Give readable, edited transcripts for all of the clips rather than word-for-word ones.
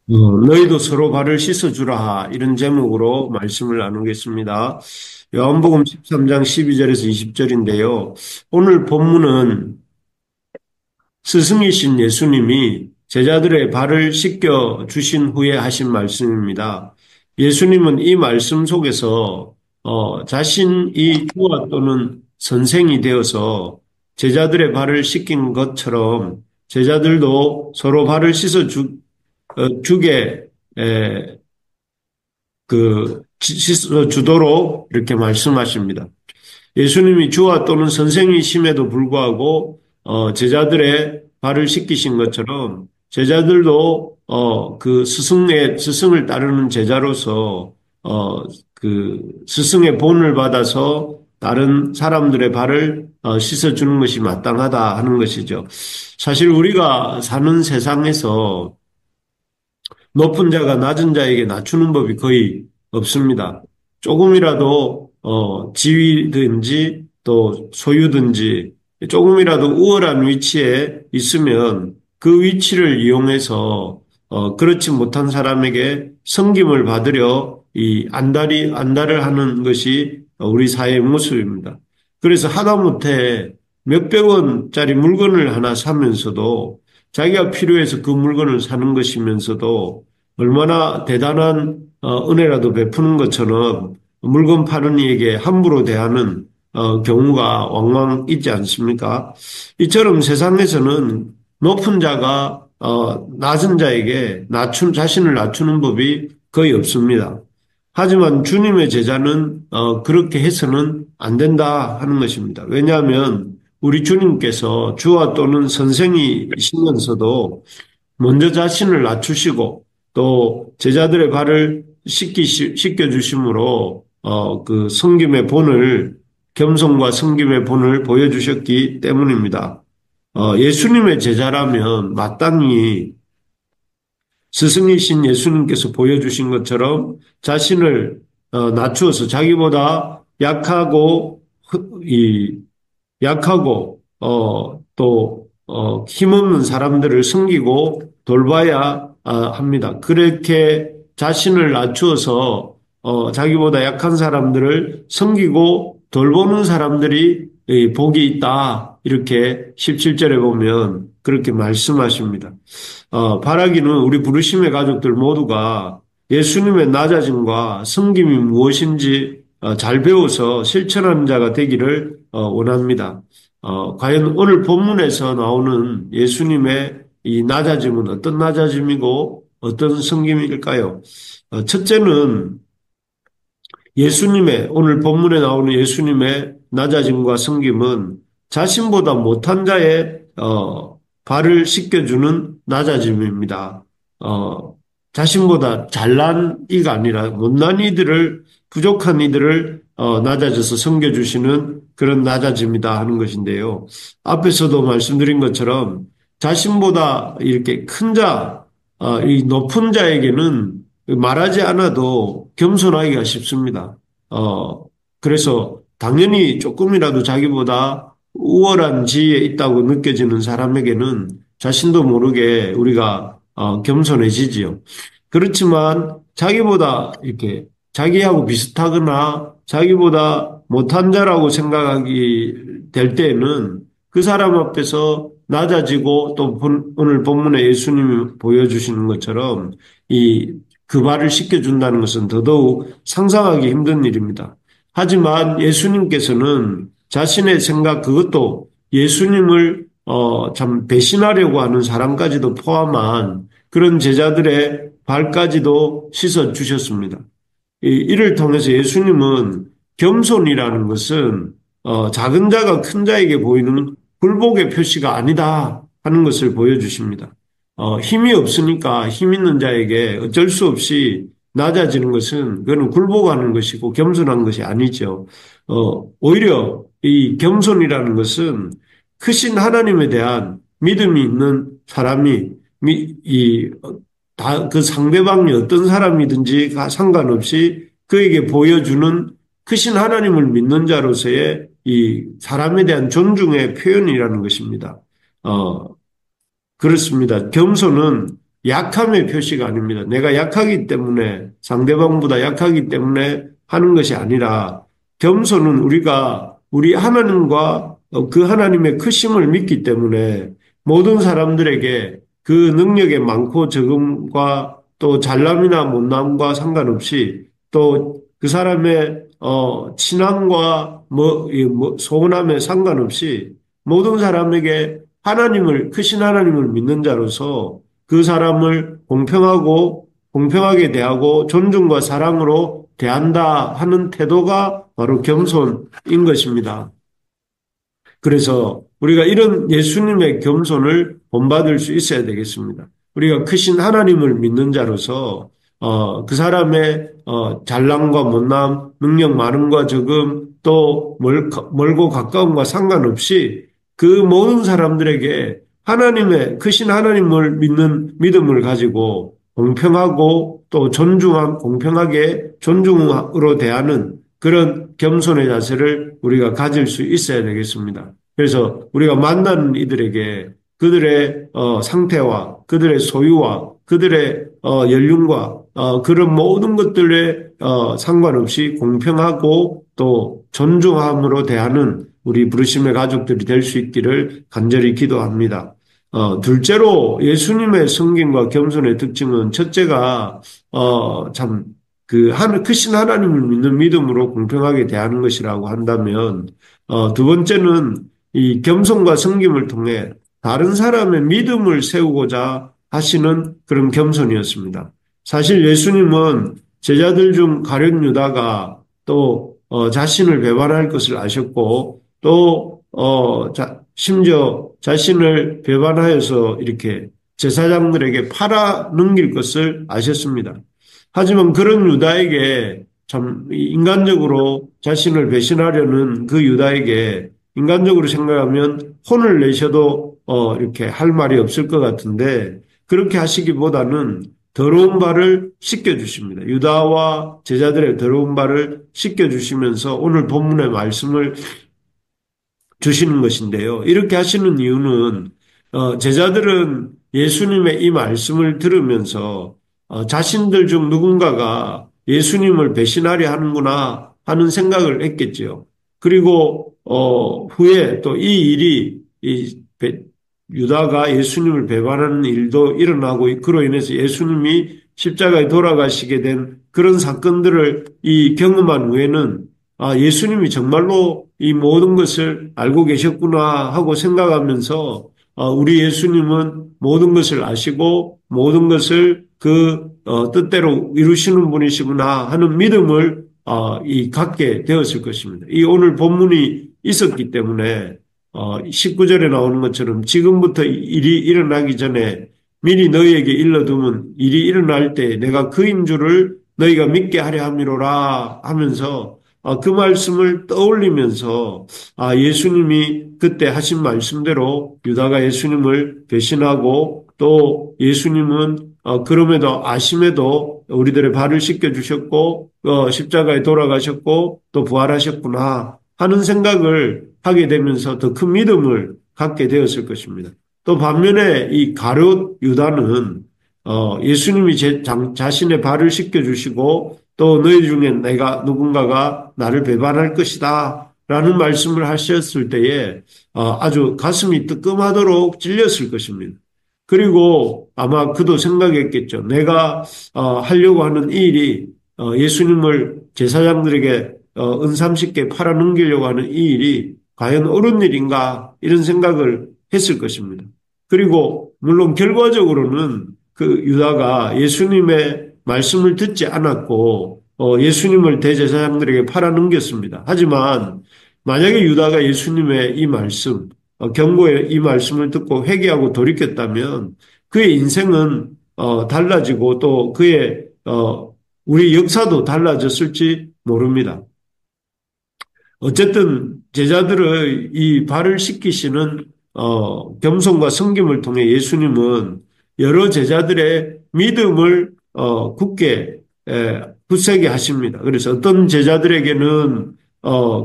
너희도 서로 발을 씻어주라. 이런 제목으로 말씀을 나누겠습니다. 요한복음 13장 12절에서 20절인데요. 오늘 본문은 스승이신 예수님이 제자들의 발을 씻겨 주신 후에 하신 말씀입니다. 예수님은 이 말씀 속에서 자신이 주와 또는 선생이 되어서 제자들의 발을 씻긴 것처럼 제자들도 서로 발을 주게 씻어 주도록 이렇게 말씀하십니다. 예수님이 주와 또는 선생이심에도 불구하고 제자들의 발을 씻기신 것처럼 제자들도 그 스승을 따르는 제자로서 그 스승의 본을 받아서 다른 사람들의 발을 씻어주는 것이 마땅하다 하는 것이죠. 사실 우리가 사는 세상에서 높은 자가 낮은 자에게 낮추는 법이 거의 없습니다. 조금이라도 지위든지 또 소유든지 조금이라도 우월한 위치에 있으면 그 위치를 이용해서 그렇지 못한 사람에게 섬김을 받으려 이 안달을 하는 것이 우리 사회의 모습입니다. 그래서 하다못해 몇백 원짜리 물건을 하나 사면서도 자기가 필요해서 그 물건을 사는 것이면서도 얼마나 대단한 은혜라도 베푸는 것처럼 물건 파는 이에게 함부로 대하는 경우가 왕왕 있지 않습니까? 이처럼 세상에서는 높은 자가 낮은 자에게 자신을 낮추는 법이 거의 없습니다. 하지만 주님의 제자는 그렇게 해서는 안 된다 하는 것입니다. 왜냐하면 우리 주님께서 주와 또는 선생이시면서도 먼저 자신을 낮추시고 또 제자들의 발을 씻겨주심으로 그 섬김의 본을 겸손과 섬김의 본을 보여주셨기 때문입니다. 예수님의 제자라면 마땅히 스승이신 예수님께서 보여주신 것처럼 자신을 낮추어서 자기보다 약하고 힘없는 사람들을 섬기고 돌봐야 합니다. 그렇게 자신을 낮추어서 자기보다 약한 사람들을 섬기고 돌보는 사람들이 복이 있다. 이렇게 17절에 보면 그렇게 말씀하십니다. 바라기는 우리 부르심의 가족들 모두가 예수님의 낮아짐과 섬김이 무엇인지 잘 배워서 실천하는 자가 되기를 원합니다. 과연 오늘 본문에서 나오는 예수님의 이 낮아짐은 어떤 낮아짐이고 어떤 섬김일까요? 첫째는 오늘 본문에 나오는 예수님의 낮아짐과 섬김은 자신보다 못한 자의 발을 씻겨주는 낮아짐입니다. 자신보다 잘난 이가 아니라 못난 이들을, 부족한 이들을 낮아져서 섬겨주시는 그런 낮아짐이다 하는 것인데요. 앞에서도 말씀드린 것처럼 자신보다 이렇게 큰 자, 이 높은 자에게는 말하지 않아도 겸손하기가 쉽습니다. 그래서 당연히 조금이라도 자기보다 우월한 지위에 있다고 느껴지는 사람에게는 자신도 모르게 우리가 겸손해지지요. 그렇지만 자기보다 이렇게 자기하고 비슷하거나 자기보다 못한 자라고 생각하기 될 때에는 그 사람 앞에서 낮아지고 또 오늘 본문에 예수님이 보여주시는 것처럼 그 발을 씻겨준다는 것은 더더욱 상상하기 힘든 일입니다. 하지만 예수님께서는 자신의 생각 그것도 예수님을 참 배신하려고 하는 사람까지도 포함한 그런 제자들의 발까지도 씻어 주셨습니다. 이를 통해서 예수님은 겸손이라는 것은 작은 자가 큰 자에게 보이는 굴복의 표시가 아니다 하는 것을 보여주십니다. 힘이 없으니까 힘 있는 자에게 어쩔 수 없이 낮아지는 것은 그거는 굴복하는 것이고 겸손한 것이 아니죠. 오히려 이 겸손이라는 것은 크신 하나님에 대한 믿음이 있는 사람이 그 상대방이 어떤 사람이든지 상관없이 그에게 보여주는 크신 하나님을 믿는 자로서의 이 사람에 대한 존중의 표현이라는 것입니다. 그렇습니다. 겸손은 약함의 표시가 아닙니다. 내가 약하기 때문에 상대방보다 약하기 때문에 하는 것이 아니라 겸손은 우리가 우리 하나님과 그 하나님의 크심을 믿기 때문에 모든 사람들에게 그 능력의 많고 적음과 또 잘남이나 못남과 상관없이 또 그 사람의 친함과 소원함에 상관없이 모든 사람에게 하나님을 크신 하나님을 믿는 자로서 그 사람을 공평하고 공평하게 대하고 존중과 사랑으로 대한다 하는 태도가 바로 겸손인 것입니다. 그래서 우리가 이런 예수님의 겸손을 본받을 수 있어야 되겠습니다. 우리가 크신 하나님을 믿는 자로서 그 사람의 잘남과 못남, 능력 많음과 적음, 또 멀고 가까움과 상관없이 그 모든 사람들에게 하나님의 크신 하나님을 믿는 믿음을 가지고 공평하고 또 공평하게 존중으로 대하는 그런 겸손의 자세를 우리가 가질 수 있어야 되겠습니다. 그래서 우리가 만나는 이들에게 그들의 상태와 그들의 소유와 그들의 연륜과 그런 모든 것들에 상관없이 공평하고 또 존중함으로 대하는 우리 부르심의 가족들이 될 수 있기를 간절히 기도합니다. 둘째로 예수님의 성김과 겸손의 특징은 첫째가 참 크신 하나님을 믿는 믿음으로 공평하게 대하는 것이라고 한다면 두 번째는 이 겸손과 섬김을 통해 다른 사람의 믿음을 세우고자 하시는 그런 겸손이었습니다. 사실 예수님은 제자들 중 가룟 유다가 또 자신을 배반할 것을 아셨고 또 심지어 자신을 배반하여서 이렇게 제사장들에게 팔아 넘길 것을 아셨습니다. 하지만 그런 유다에게 참 인간적으로 자신을 배신하려는 그 유다에게 인간적으로 생각하면 혼을 내셔도 이렇게 할 말이 없을 것 같은데 그렇게 하시기보다는 더러운 발을 씻겨주십니다. 유다와 제자들의 더러운 발을 씻겨주시면서 오늘 본문의 말씀을 주시는 것인데요. 이렇게 하시는 이유는 제자들은 예수님의 이 말씀을 들으면서 자신들 중 누군가가 예수님을 배신하려 하는구나 하는 생각을 했겠지요. 그리고 후에 또 이 일이 유다가 예수님을 배반하는 일도 일어나고 그로 인해서 예수님이 십자가에 돌아가시게 된 그런 사건들을 이 경험한 후에는 예수님이 정말로 이 모든 것을 알고 계셨구나 하고 생각하면서 우리 예수님은 모든 것을 아시고 모든 것을 그 뜻대로 이루시는 분이시구나 하는 믿음을 갖게 되었을 것입니다. 이 오늘 본문이 있었기 때문에 19절에 나오는 것처럼 지금부터 일이 일어나기 전에 미리 너희에게 일러두면 일이 일어날 때 내가 그인 줄을 너희가 믿게 하려 함이로라 하면서 그 말씀을 떠올리면서 예수님이 그때 하신 말씀대로 유다가 예수님을 배신하고 또 예수님은 그럼에도 아심에도 우리들의 발을 씻겨주셨고 십자가에 돌아가셨고 또 부활하셨구나 하는 생각을 하게 되면서 더 큰 믿음을 갖게 되었을 것입니다. 또 반면에 이 가룟 유다는 예수님이 자신의 발을 씻겨주시고 또 너희 중에 누군가가 나를 배반할 것이다 라는 말씀을 하셨을 때에 아주 가슴이 뜨끔하도록 찔렸을 것입니다. 그리고 아마 그도 생각했겠죠. 내가 하려고 하는 이 일이 예수님을 제사장들에게 은삼십게 팔아넘기려고 하는 이 일이 과연 옳은 일인가 이런 생각을 했을 것입니다. 그리고 물론 결과적으로는 그 유다가 예수님의 말씀을 듣지 않았고 예수님을 대제사장들에게 팔아넘겼습니다. 하지만 만약에 유다가 예수님의 이 말씀, 경고의 이 말씀을 듣고 회개하고 돌이켰다면 그의 인생은 달라지고 또 그의 우리 역사도 달라졌을지 모릅니다. 어쨌든 제자들의 이 발을 씻기시는 겸손과 섬김을 통해 예수님은 여러 제자들의 믿음을 굳세게 하십니다. 그래서 어떤 제자들에게는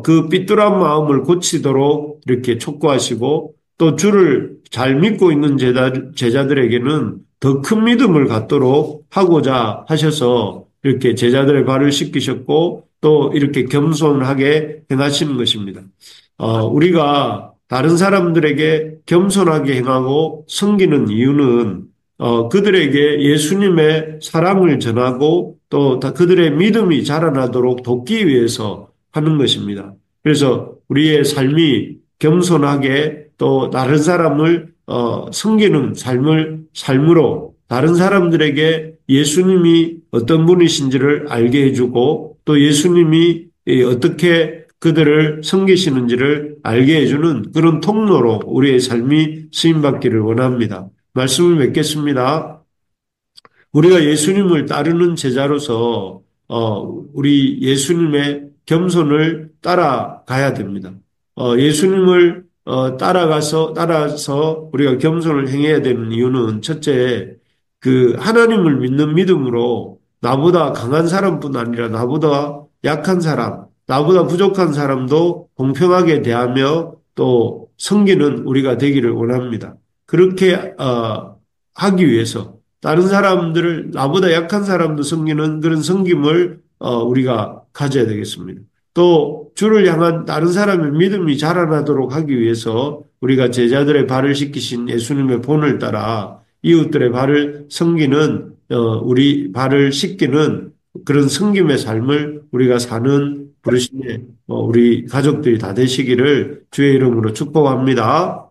그 삐뚤한 마음을 고치도록 이렇게 촉구하시고 또 주를 잘 믿고 있는 제자들에게는 더 큰 믿음을 갖도록 하고자 하셔서 이렇게 제자들의 발을 씻기셨고 또 이렇게 겸손하게 행하시는 것입니다. 우리가 다른 사람들에게 겸손하게 행하고 섬기는 이유는 그들에게 예수님의 사랑을 전하고 또 그들의 믿음이 자라나도록 돕기 위해서 하는 것입니다. 그래서 우리의 삶이 겸손하게 또 다른 사람을 섬기는 삶으로 다른 사람들에게 예수님이 어떤 분이신지를 알게 해주고 또 예수님이 어떻게 그들을 섬기시는지를 알게 해주는 그런 통로로 우리의 삶이 쓰임받기를 원합니다. 말씀을 맺겠습니다. 우리가 예수님을 따르는 제자로서 우리 예수님의 겸손을 따라가야 됩니다. 예수님을 따라서 우리가 겸손을 행해야 되는 이유는 첫째, 그 하나님을 믿는 믿음으로 나보다 강한 사람뿐 아니라 나보다 약한 사람, 나보다 부족한 사람도 공평하게 대하며 또 섬기는 우리가 되기를 원합니다. 그렇게 하기 위해서 다른 사람들을 나보다 약한 사람도 섬기는 그런 섬김을 우리가 가져야 되겠습니다. 또 주를 향한 다른 사람의 믿음이 자라나도록 하기 위해서 우리가 제자들의 발을 씻기신 예수님의 본을 따라 이웃들의 발을 섬기는 우리 발을 씻기는 그런 섬김의 삶을 우리가 사는 부르심에 우리 가족들이 다 되시기를 주의 이름으로 축복합니다.